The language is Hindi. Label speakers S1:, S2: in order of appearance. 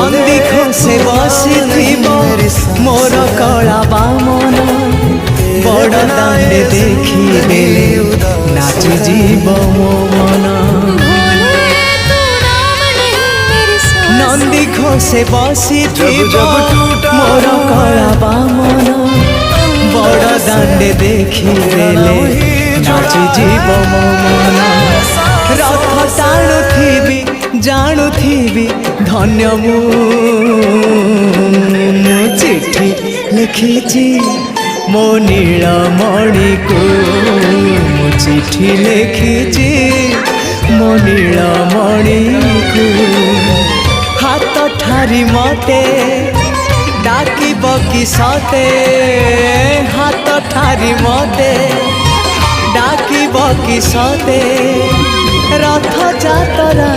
S1: नंदी घोषे बसिथिब मोर कला बामन बड़ दांडे देखिले नाची जीव मो मन नंदी घोषे बसिथिब मोर कला बामन बड़ दांडे देखिले नाची जीव मो मन रथ टाणुथिबी जाणुथिबी धन्य मु चिट्ठी लिखिछि मो नीलमणि को मु चिट्ठी लिखिछि मो नीलमणि को हाथ ठारी मते डाकिब कि सते हाथ ठारी मते डाकिब कि सते रथ जातरा।